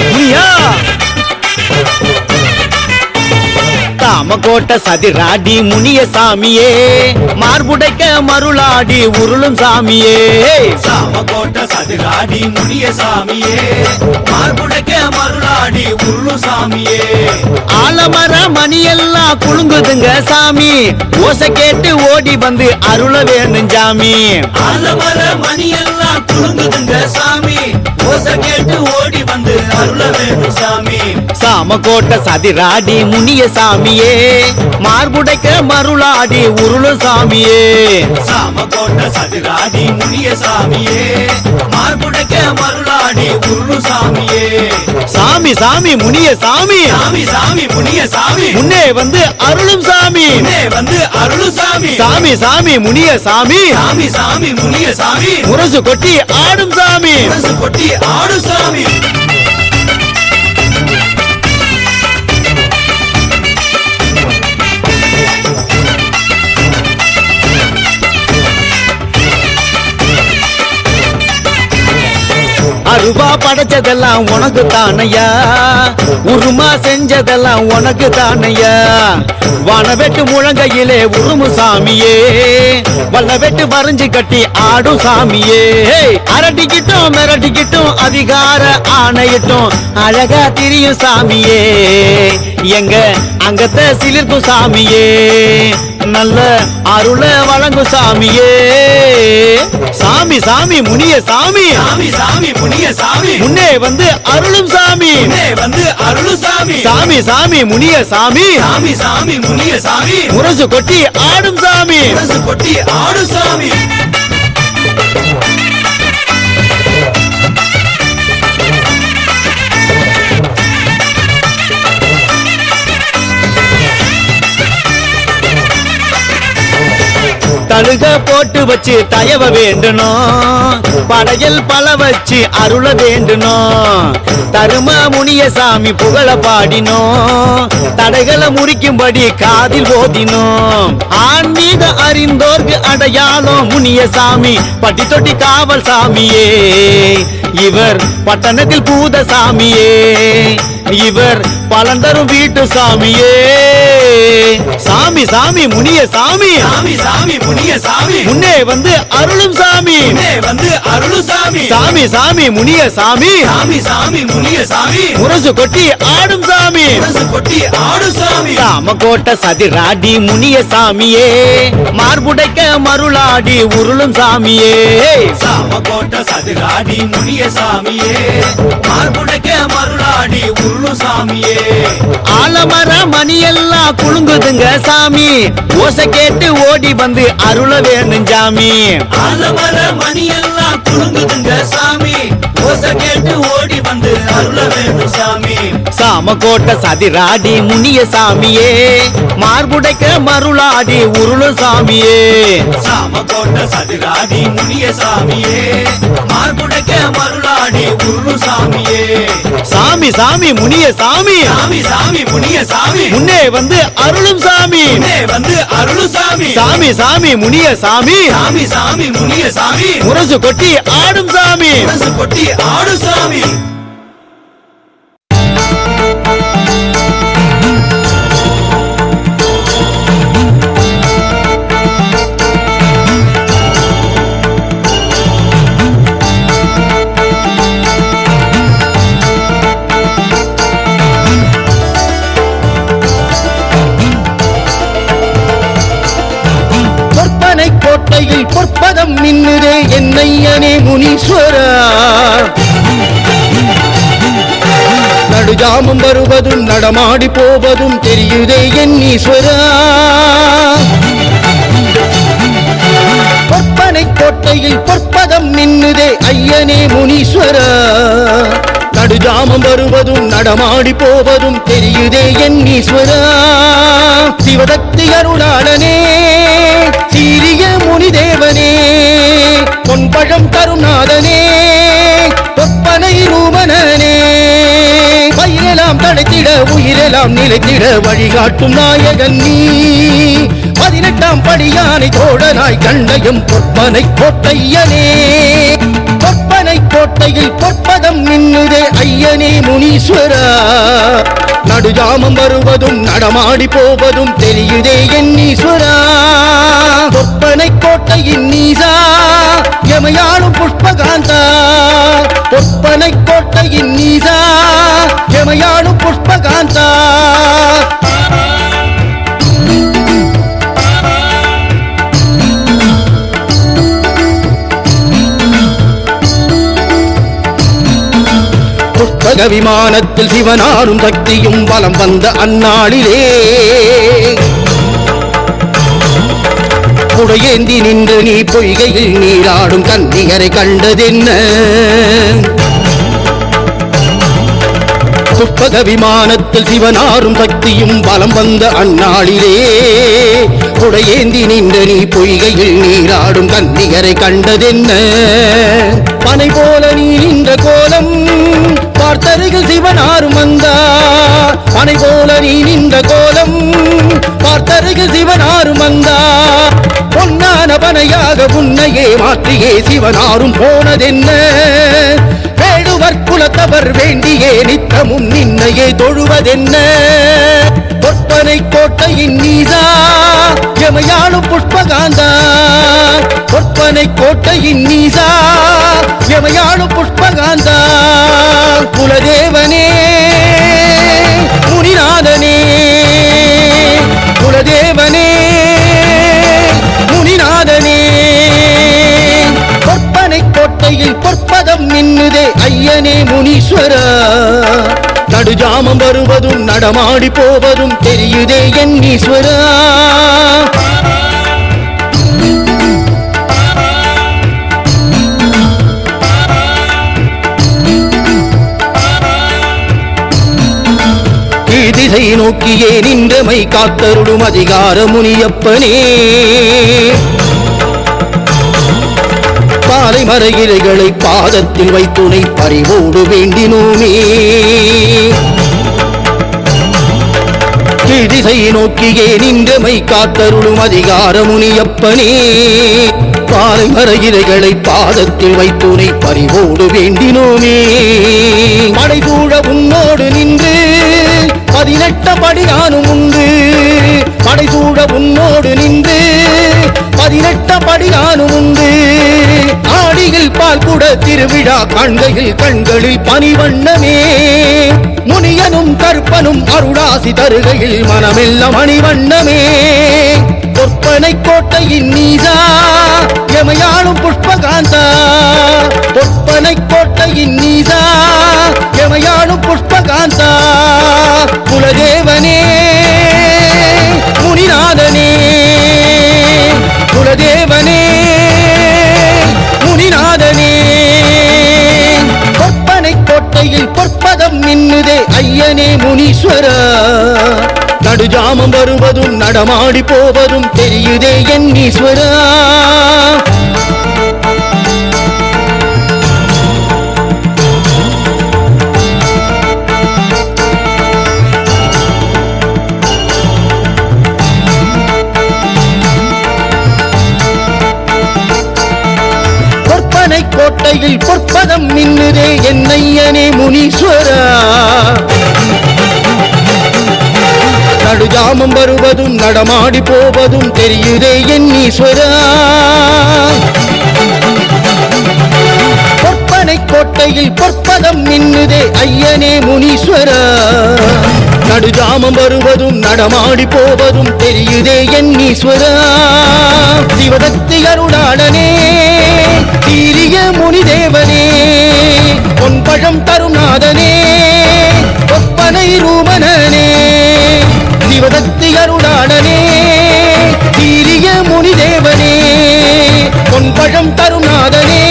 முனியா காமகோட்ட சதிராடி முனிய சாமியே மார்புடைக்க மருளாடி உருளும் சாமியே சாமக்கோட்டை சதிராடி முனிய சாமியே மார்புடைக்க மருளாடி உருளு சாமியே ஆலமர மணியெல்லாம் குலுங்குதுங்க சாமி ஓசை கேட்டு ஓடி வந்து அருள வேணும் சாமி ஆலமர மணியெல்லாம் குலுங்குதுங்க சாமி ஓசை கேட்டு ஓடி வந்து அருள வேணும் சாமி சாமக்கோட்டை சதிராடி முனிய சாமியே மார்புடைக்க மருளாடி உருளும் சாமியே சாமக்கோட்டை சதிராடி முனிய சாமியே மார்புடைக்க மருளாடி உருளு சாமியே சாமி சாமி முனிய சாமி சாமி சாமி முனிய சாமி முன்னே வந்து அருளும் சாமி முன்னே வந்து அருளு சாமி சாமி சாமி முனிய சாமி சாமி சாமி முனிய சாமி முரசு கொட்டி ஆடும் சாமி முரசு கொட்டி ஆடு சாமி அருவா படைச்சதெல்லாம் உனக்கு தானையா உருமா செஞ்சதெல்லாம் உனக்கு தானையா வனவெட்டு முழங்கையிலே உருமு சாமியே வல்லவெட்டு வரைஞ்சு கட்டி ஆடும் சாமியே அரட்டிக்கிட்டும் மிரட்டிக்கிட்டும் அதிகார ஆணையிட்டும் அழகா திரியும் சாமியே எங்க அங்கத்தை சிலிர்க்கும் சாமியே நல்ல அருள வழங்கும் சாமியே சாமி சாமி முனிய சாமி சாமி சாமி முனிய சாமி முன்னே வந்து அருளும் சாமி முன்னே வந்து அருளு சாமி சாமி சாமி முனிய சாமி சாமி சாமி முனிய சாமி முரசு கொட்டி ஆடும் சாமி முரசு கொட்டி ஆடு சாமி தழுக போட்டு வச்சு தயவ வேண்டணும் படையல் பல வச்சு அருள வேண்டணும் தரும முனிய சாமி புகழ பாடினோம் தடைகளை முறிக்கும்படி காதில் ஓதினோம் ஆன்மீக அறிந்தோர்க்கு அடையாளம் முனிய சாமி பட்டி தொட்டி காவல் சாமியே இவர் பட்டணத்தில் பூத சாமியே இவர் பலன் தரும் வீட்டு சாமியே சாமி சாமி முனிய சாமி சாமி சாமி முனிய சாமி முன்னே வந்து அருளும் சாமி முன்னே வந்து அருளு சாமி சாமி சாமி முனிய சாமி சாமி சாமி முனிய சாமி முரசு கொட்டி ஆடும் சாமி முரசு கொட்டி ஆடு சாமி ராமகோட்டை சதிராடி முனிய சாமியே மார்புடைக்க மருளாடி உருளும் சாமியே சாமக்கோட்டை சதிராடி முனிய சாமியே மார்புடைக்க மருளாடி உருளு சாமியே ஆலமர மணியெல்லாம் குலுங்குதுங்க சாமி ஓசை கேட்டு ஓடி வந்து அருள வேணும் சாமி ஆலமர மணியெல்லாம் குலுங்குதுங்க சாமி ஓசை கேட்டு ஓடி வந்து அருள வேணும் சாமி சாமக்கோட்டை சதிராடி முனிய சாமியே மார்புடைக்க மருளாடி உருளும் சாமியே சாமக்கோட்டை சதிராடி முனிய சாமியே மார்புடைக்க மருளாடி உருளு சாமியே சாமி சாமி முனிய சாமி சாமி சாமி முனிய சாமி முன்னே வந்து அருளும் சாமி முன்னே வந்து அருளு சாமி சாமி சாமி முனிய சாமி சாமி சாமி முனிய சாமி முரசு கொட்டி ஆடும் சாமி முரசு கொட்டி ஆடு சாமி பொற்பனை கோட்டையில் பொற்பதம் மின்னுதே என்னையனே முனீஸ்வரா நடுஜாமம் வருவதும் நடமாடி போவதும் தெரியுதே என் ஈஸ்வரா பொற்பனை கோட்டையில் பொற்பதம் மின்னுதே ஐயனே முனீஸ்வரா நடுஜாமம் வருவதும் நடமாடி போவதும் தெரியுதே என் ஈஸ்வரா சிவதக்தி அருளாளனே சீரிய முனிதேவனே பொன்பழம் தருநாதனே பொற்பனை ரூபனே பயிரெல்லாம் தடைத்திட உயிரெல்லாம் நிலைத்திட வழிகாட்டும் நாயகன் நீ 18ஆம் படியானை தோழனாய் கண்டையும் பொற்பனை கோட்டையனே பொற்பனை கோட்டையில் பொற்பதம் மின்னுதே ஐயனே முனீஸ்வரா நடுஜாமம் வருவதும் நடமாடி போவதும் தெரியுதே என் ஈஸ்வரா பொற்பனை கோட்டை ஒப்பனை கோட்டையின் நீதா எமையாளும் புஷ்பகாந்தா புஷ்பக விமானத்தில் சிவனாரும் சக்தியும் வலம் வந்த அந்நாளிலே குடையேந்தி நின்று நீ பொய்கையில் நீராடும் கன்னிகரை கண்டதென்ன புஷ்பக விமானத்தில் சிவனாரும் சக்தியும் வலம் வந்த அந்நாளிலே குடையேந்தி நின்று நீ பொய்கையில் நீராடும் கன்னிகரை கண்டதென்ன பனை போல நீ நின்ற கோலம் பார்த்தருகில் சிவனாரும் வந்தார் பனை போல நீ நின்ற கோலம் பார்த்தருகில் சிவனாரும் வந்தார் பொன்னான பனையாக உன்னையே மாற்றியே சிவனாரும் போனதென்ன வேடுவர் குலத்தவர் வேண்டியே நித்தமும் நின்னையே தொழுவதென்ன பொற்பனை கோட்டையின் நீதா எமையாளும் புஷ்பகாந்தா பொற்பனை கோட்டையின் நீதா எமையாளும் புஷ்பகாந்தா குலதேவனே முனிநாதனே குலதேவனே முனிநாதனே பொற்பனை கோட்டையில் பொற்பதம் மின்னுதே ஐயனே முனீஸ்வரா நடுஜாமம் வருவதும் நடமாடி போவதும் தெரியுதே என் ஈஸ்வரா திசை நோக்கியே நின்றமை காத்தருடும் அதிகார முனியப்பனே பாலை மரகிளைகளை பாதத்தில் வைத்துணை பறிவோடு வேண்டினோமே திசை நோக்கியே நின்றமை காத்தருளும் அதிகார முனியப்பனே பாலை மரகிளைகளை பாதத்தில் வைத்துணை பறிவோடு வேண்டினோமே படைசூழ உன்னோடு நின்று 18 படி நானும் உண்டு படைசூழ உன்னோடு நின்று 18 படி நானும் உண்டு ஆடியில் பால் கூட திருவிழா காண்கையில் கண்களில் பனிவண்ணமே முனியனும் கற்பனும் அருளாசி தருகையில் மனமெல்லாம் மணிவண்ணமே பொற்பனை கோட்டையின் நீதா எமையாளும் புஷ்பகாந்தா பொற்பனை கோட்டையின் நீதா எமையாளும் புஷ்பகாந்தா குலதேவனே முனிநாதனே குலதேவனே முனிநாதனே பொற்பனை கோட்டையில் பொற்பதம் மின்னுதே ஐயனே முனீஸ்வரா நடுஜாமம் வருவதும் நடமாடி போவதும் தெரியுதே என் ஈஸ்வரா பொற்பனை கோட்டையில் பொற்பதம் மின்னுதே என் ஐயனே முனீஸ்வரா நடுஜாமம் வருவதும் நடமாடி போவதும் தெரியுதே என் ஈஸ்வரா பொற்பனை கோட்டையில் பொற்பதம் மின்னுதே ஐயனே முனீஸ்வரா நடுஜாமம் வருவதும் நடமாடி போவதும் தெரியுதே என் ஈஸ்வரா சிவதத்தி அருளாளனே சீரிய முனிதேவனே பொன்பழம் தரும் நாதனே ஒப்பனை ரூபனே சிவதத்தி அருளாளனே சீரிய முனிதேவனே பொன்பழம் தரும் நாதனே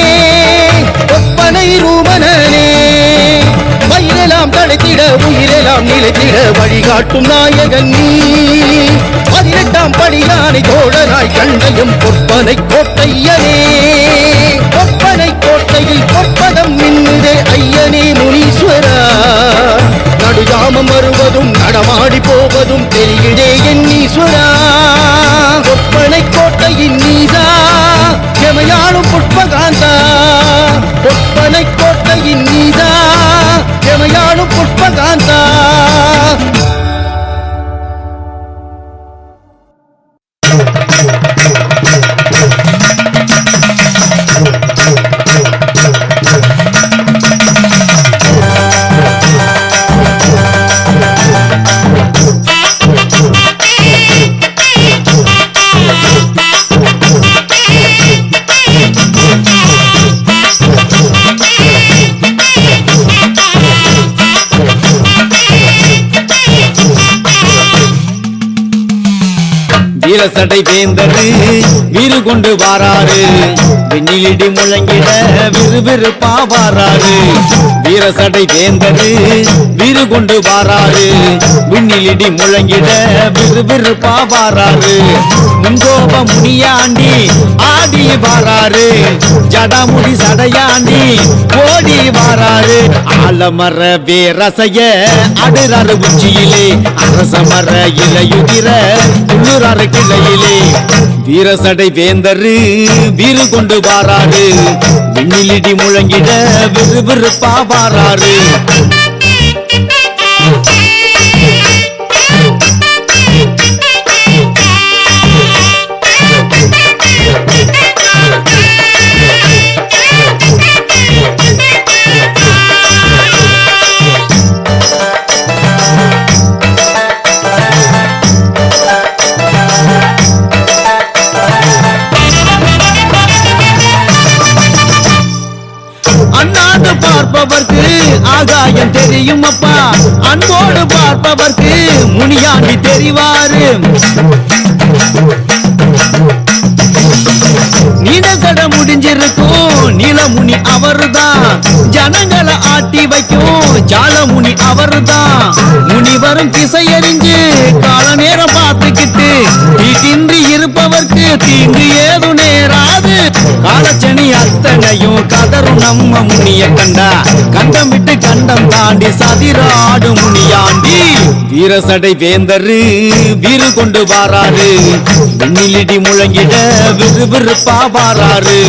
ஒப்பனை ரூபனே வயிறெல்லாம் தடைத்திட உயிரெல்லாம் நிலைத்திட வழிகாட்டும் நாயகன் நீ 18ஆம் படியானை தோழராய் கண்டையும் பொற்பனை கோட்டையனே பொற்பனை கோட்டையில் பொற்பதம் மின்னுதே ஐயனே முனீஸ்வரா நடுஜாமம் வருவதும் நடமாடி போவதும் தெரியுதே என் ஈஸ்வரா பொற்பனை கோட்டையின் நீதா எமையாளும் புஷ்பகாந்தா பொற்பனை கோட்டையின் நீதா எமையாளும் புஷ்பகாந்தா வீரசடை வேந்தரு வீறு கொண்டு வாராரு விண்ணிலிடி முழங்கிட விறுவிறுப்பா வாராரு வீரசடை வேந்தரு வீறு கொண்டு வாராரு விண்ணிலிடி முழங்கிட விறுவிறுப்பா வாராரு முங்கோப முனியாண்டி ஆடி வாராரு ஜடாமுடி சடையாண்டி ஓடி வாராரு ஆலமர வேரசைய அடுறாரு உச்சியிலே அரசமர இலையுதிர உள்ளுறாரு கிளையிலே வீரசடை வேந்தரு வீறு கொண்டு வாராரு விண்ணிலிடி முழங்கிட விறுவிறுப்பா வாராரு அண்ணாந்து பார்ப்பவர்க்கு ஆகாயம் தெரியும் அப்பா அன்போடு பார்ப்பவர்க்கு முனியாண்டி தெரிவாரு நீடசட முடிஞ்சிருக்கும் நீலமுனி அவர்தான் ஜனங்களை ஆட்டி வைக்கும் ஜாலமுனி அவர்தான் முனிவரும் திசையறிஞ்சு கால நேரம் பார்த்துக்கிட்டு தீட்டின்றி இருப்பவர்க்கு தீங்கு ஏதும் நேராது காலச்சனி அத்தனையும் கதரும் நம்ம முனிய கண்டா கண்டம் விட்டு கண்டம் தாண்டி சதிராடு முனியாண்டி வீரசடை வேந்தரு வீறு கொண்டு வாராரு விண்ணிலிடி முழங்கிட விறுவிறுப்பா வாராரு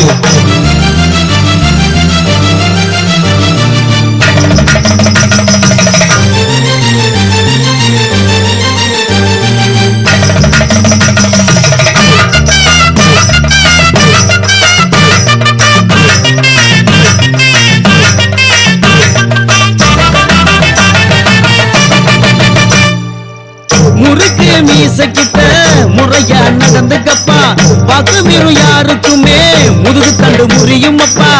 முறுக்கு மீசக்கிட்ட முறையா நடந்துக்கப்பா பக்கு மீறும் யாருக்குமே முதுகு தண்டு முறியும் அப்பா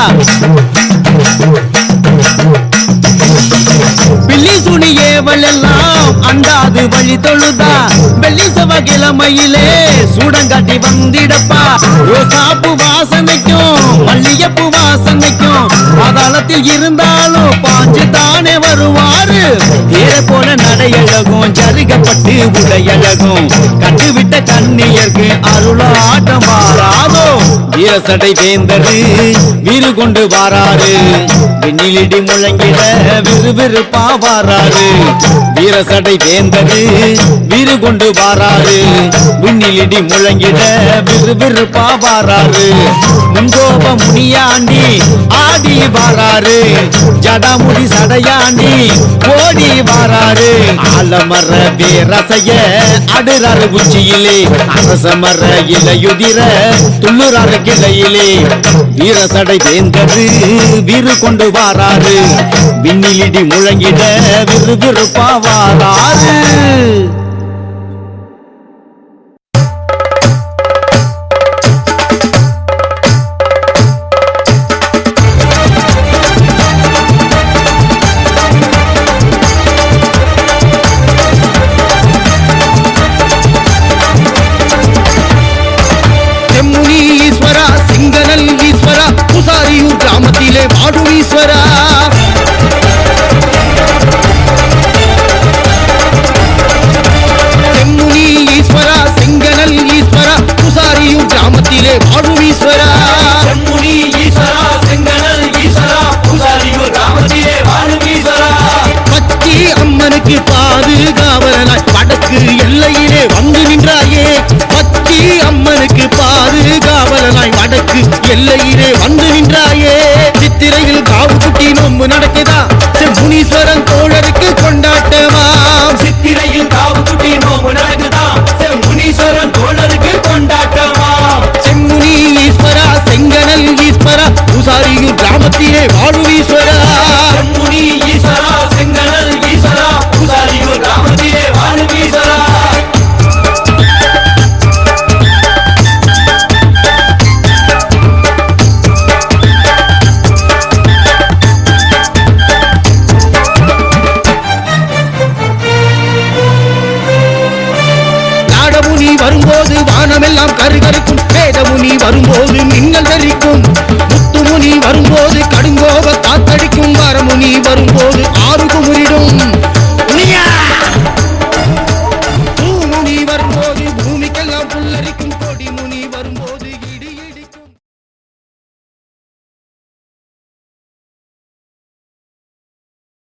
பில்லி சுனி ஏவல் எல்லாம் அண்டாது வழி தொழுதா வெள்ளி செவ்வாய்க்கிழமையிலே சூடங்காட்டி வந்திடப்பா ரோசாப்பு வாசனைக்கும் மல்லிகைப்பூ வாசனைக்கும் பாதாளத்தில் இருந்தாலும் பாஞ்சு தானே வருவாரு தேர போல நடையழகும் ஜருகப்பட்டு உடையழகும் கண்டுவிட்ட கண்ணியர்க்கு அருளாட்டம் வாராதோ வீரசடை வேந்தரு வீறு கொண்டு வாராரு விண்ணிலிடி முழங்கிட விறுவிறுப்பா வாராரு வீரசடை வேந்தரு வீறு கொண்டு வாராரு விண்ணிலிடி முழங்கிட விறுவிறுப்பா வாராரு முங்கோப முனியாண்டி ஆடி வாராரு ஜடாமுடி சடையாண்டி ஓடி வாராரு ஆலமர வேரசைய அடுறாரு உச்சியிலே அரசமர இலையுதிர துள்ளுறாரு கிளையிலே வீரசடை வேந்தரு வீறு கொண்டு வாராரு விண்ணிலிடி முழங்கிட விறுவிறுப்பா வாராரு கிராமத்திலே வாடும் ஈஸ்வரா செம்முனி ஈஸ்வரா செங்கனல் ஈஸ்வரா புசாரியும் கிராமத்திலே வாடும் ஈஸ்வரா செம்முனி ஈஸ்வரா செங்கனல் ஈஸ்வரா பூசாரியும் கிராமத்திலே வாழும் ஈஸ்வரா பச்சி அம்மனுக்கு பாதுகாவலனாய் வடக்கு எல்லையிலே வந்து நின்றாயே பச்சி அம்மனுக்கு பாதுகாவலனாய் வடக்கு எல்லையிலே வந்து நின்றாயே சித்திரையில் காவு குட்டி நோம்பு நடக்குதா செம்முனீஸ்வரன் தோழருக்கு கொண்டாட்டமா சித்திரையில் காவு குட்டி நோம்பு நடக்குதா செம்முனீஸ்வரன் தோழருக்கு கொண்டாட்டமா செம்முனி ஈஸ்வரா செங்கனல் ஈஸ்வரா பூசாரியும் கிராமத்திலே வாழும் ஈஸ்வரா செம்முனி ஈஸ்வரா செங்கனல் ஈஸ்வரா பூசாரியும் கிராமத்திலே வாழும் ஈஸ்வரா வரும்போது வானமெல்லாம் கருகருக்கும் வேதமுனி வரும்போது மின்னல் தெரிக்கும் முத்துமுனி வரும்போது கடுங்கோப காத்தடிக்கும் வரமுனி வரும்போது ஆறு குமுறிடும் பூமுனி வரும்போது பூமிக்கெல்லாம் புல்லரிக்கும் கொடி முனி